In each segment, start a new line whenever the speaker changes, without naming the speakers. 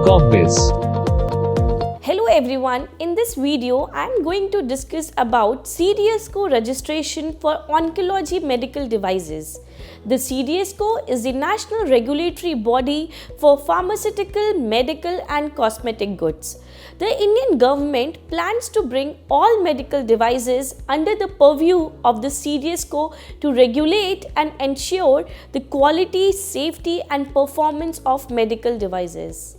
Corpbiz.
Hello everyone, in this video I am going to discuss about CDSCO registration for Oncology Medical Devices. The CDSCO is the national regulatory body for pharmaceutical, medical and cosmetic goods. The Indian government plans to bring all medical devices under the purview of the CDSCO to regulate and ensure the quality, safety and performance of medical devices.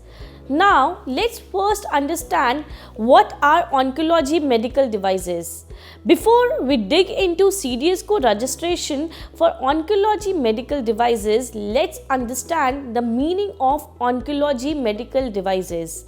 Now, let's first understand what are oncology medical devices. Before we dig into CDSCO registration for oncology medical devices, let's understand the meaning of oncology medical devices.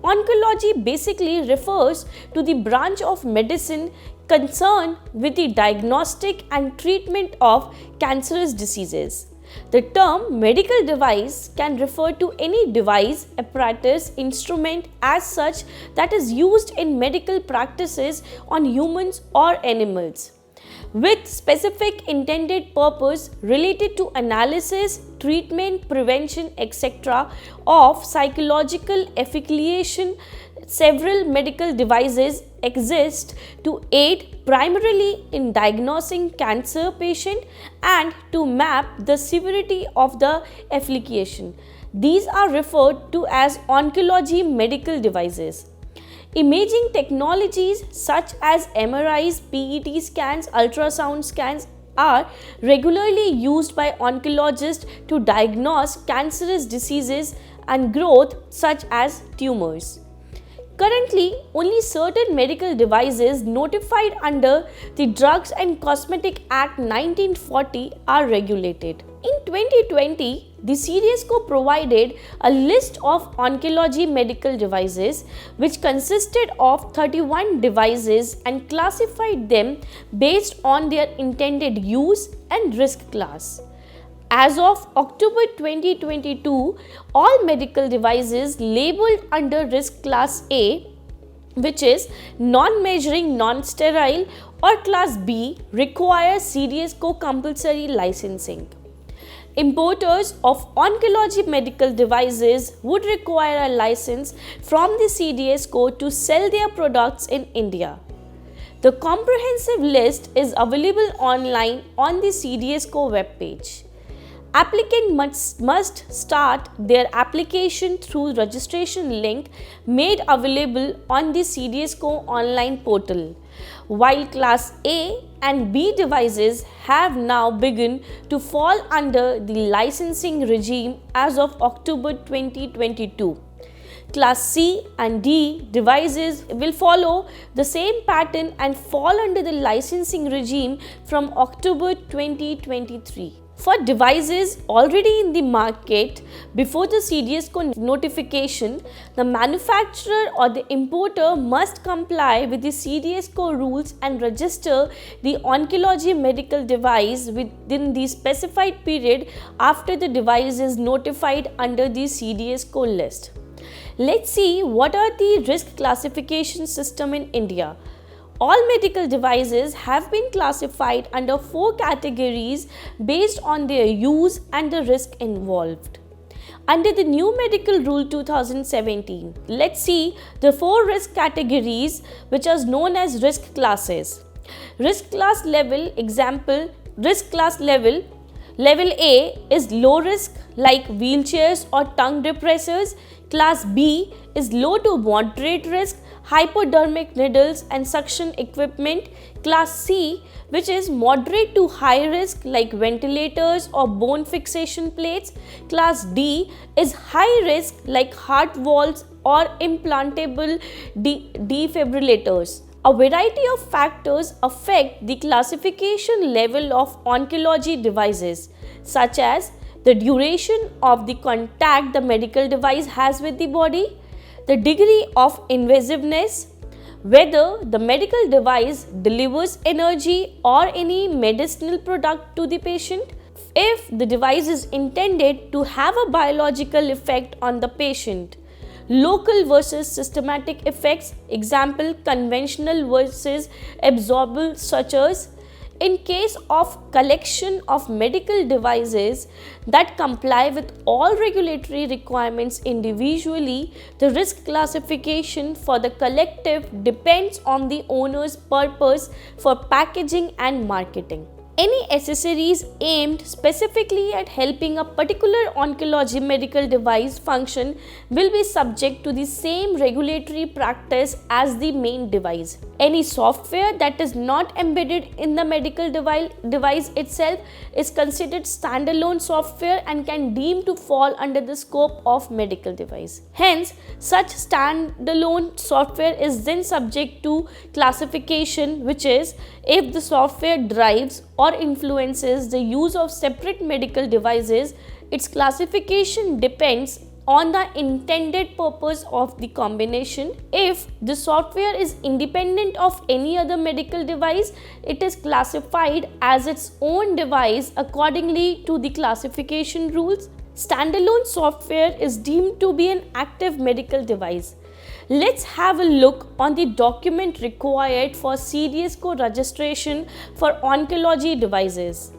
Oncology basically refers to the branch of medicine concerned with the diagnostic and treatment of cancerous diseases. The term medical device can refer to any device, apparatus, instrument as such that is used in medical practices on humans or animals, with specific intended purpose related to analysis, treatment, prevention, etc. of psychological affliction. Several medical devices exist to aid primarily in diagnosing cancer patient and to map the severity of the affliction. These are referred to as oncology medical devices. Imaging technologies such as MRIs, PET scans, ultrasound scans are regularly used by oncologists to diagnose cancerous diseases and growth such as tumors. Currently, only certain medical devices notified under the Drugs and Cosmetic Act 1940 are regulated. In 2020, the CDSCO provided a list of oncology medical devices which consisted of 31 devices and classified them based on their intended use and risk class. As of October 2022, all medical devices labeled under risk class A, which is non-measuring, non-sterile, or class B, require CDSCO compulsory licensing. Importers of oncology medical devices would require a license from the CDSCO to sell their products in India. The comprehensive list is available online on the CDSCO webpage. Applicant must start their application through registration link made available on the CDSCO online portal, while Class A and B devices have now begun to fall under the licensing regime as of October 2022. Class C and D devices will follow the same pattern and fall under the licensing regime from October 2023. For devices already in the market before the CDSCO notification, the manufacturer or the importer must comply with the CDSCO rules and register the oncology medical device within the specified period after the device is notified under the CDSCO list. Let's see what are the risk classification system in India. All medical devices have been classified under 4 categories based on their use and the risk involved. Under the new medical rule 2017, let's see the 4 risk categories which are known as risk classes. Risk class level, example, risk class level A is low risk like wheelchairs or tongue depressors. Class B is low to moderate risk, hypodermic needles and suction equipment. Class C, which is moderate to high risk like ventilators or bone fixation plates. Class D is high risk like heart valves or implantable defibrillators. A variety of factors affect the classification level of oncology devices, such as the duration of the contact the medical device has with the body, the degree of invasiveness, whether the medical device delivers energy or any medicinal product to the patient, if the device is intended to have a biological effect on the patient, local versus systematic effects, example conventional versus absorbable sutures, In case of collection of medical devices that comply with all regulatory requirements individually, the risk classification for the collective depends on the owner's purpose for packaging and marketing. Any accessories aimed specifically at helping a particular oncology medical device function will be subject to the same regulatory practice as the main device. Any software that is not embedded in the medical device itself is considered standalone software and can deem to fall under the scope of medical device. Hence, such standalone software is then subject to classification, which is if the software drives or influences the use of separate medical devices, its classification depends on the intended purpose of the combination. If the software is independent of any other medical device, it is classified as its own device accordingly to the classification rules. Standalone software is deemed to be an active medical device. Let's have a look on the document required for CDSCO registration for oncology devices.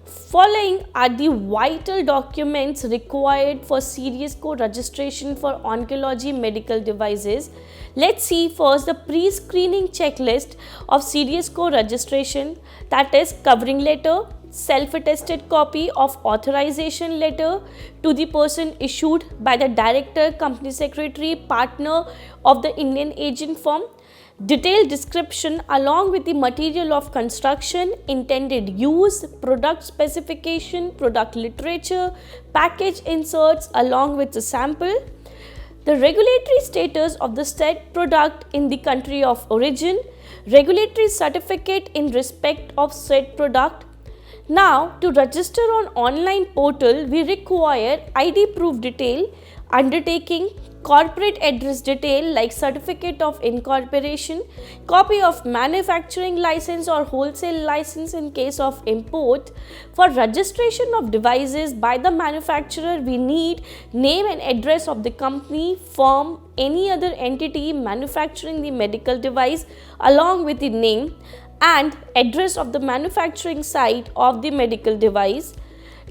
Following are the vital documents required for CDSCO registration for oncology medical devices. Let's see first the pre-screening checklist of CDSCO registration, that is covering letter, self-attested copy of authorization letter to the person issued by the director, company secretary, partner of the Indian agent firm, detailed description along with the material of construction, intended use, product specification, product literature, package inserts along with the sample, the regulatory status of the said product in the country of origin, regulatory certificate in respect of said product. Now, to register on online portal, we require ID proof detail, undertaking, corporate address detail like certificate of incorporation, copy of manufacturing license or wholesale license in case of import. For registration of devices by the manufacturer, we need name and address of the company, firm, any other entity manufacturing the medical device along with the name and address of the manufacturing site of the medical device,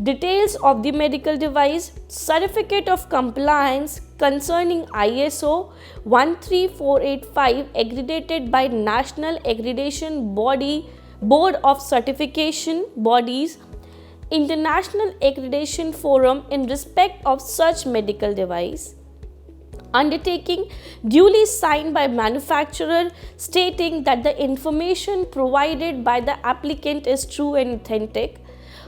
details of the medical device, certificate of compliance concerning ISO 13485 accredited by National Accreditation Board of Certification Bodies, International Accreditation Forum in respect of such medical device, undertaking duly signed by manufacturer stating that the information provided by the applicant is true and authentic.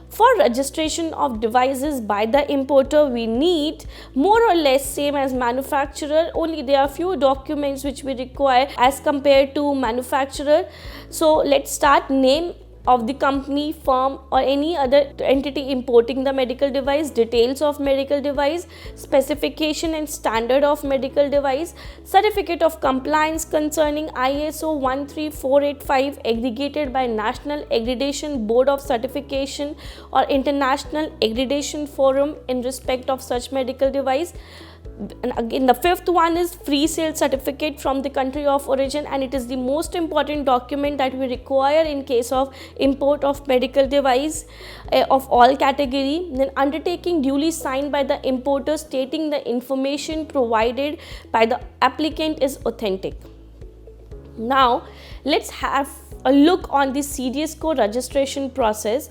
For registration of devices by the importer, we need more or less same as manufacturer, only there are few documents which we require as compared to manufacturer. So let's start: name of the company, firm or any other entity importing the medical device, details of medical device, specification and standard of medical device, certificate of compliance concerning ISO 13485 aggregated by National Accreditation Board of Certification or International Accreditation Forum in respect of such medical device. And again, the fifth one is free sale certificate from the country of origin, and it is the most important document that we require in case of import of medical device of all category. Then undertaking duly signed by the importer stating the information provided by the applicant is authentic. Now let's have a look on the CDSCO registration process.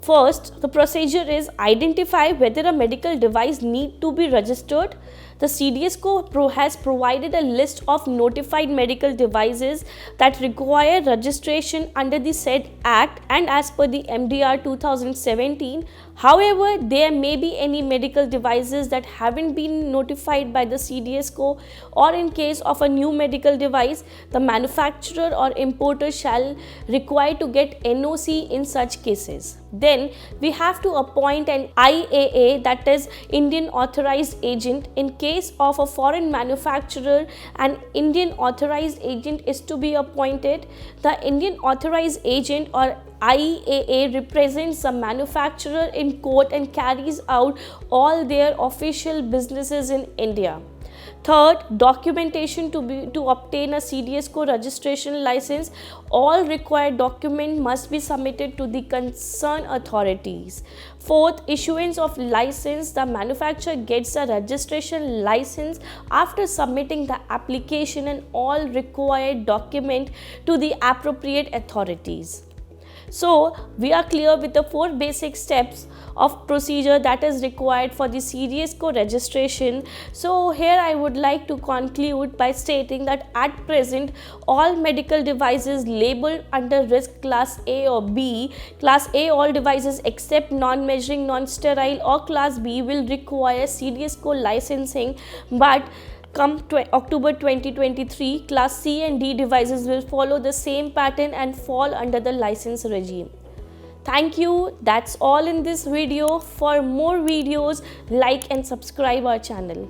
First, the procedure is identify whether a medical device need to be registered. The CDSCO has provided a list of notified medical devices that require registration under the said Act and as per the MDR 2017. However, there may be any medical devices that haven't been notified by the CDSCO, or in case of a new medical device, the manufacturer or importer shall require to get NOC in such cases. Then we have to appoint an IAA, that is Indian Authorized Agent. In case of a foreign manufacturer, an Indian Authorized Agent is to be appointed. The Indian Authorized Agent or IAA represents the manufacturer in court and carries out all their official businesses in India. Third, documentation to obtain a CDSCO registration license. All required documents must be submitted to the concerned authorities. Fourth, issuance of license. The manufacturer gets a registration license after submitting the application and all required documents to the appropriate authorities. So we are clear with the 4 basic steps of procedure that is required for the CDSCO registration. So here I would like to conclude by stating that at present all medical devices labeled under risk class A or B, class A all devices except non-measuring, non-sterile, or class B will require CDSCO licensing, but come October 2023, class C and D devices will follow the same pattern and fall under the license regime. Thank you. That's all in this video. For more videos, like and subscribe our channel.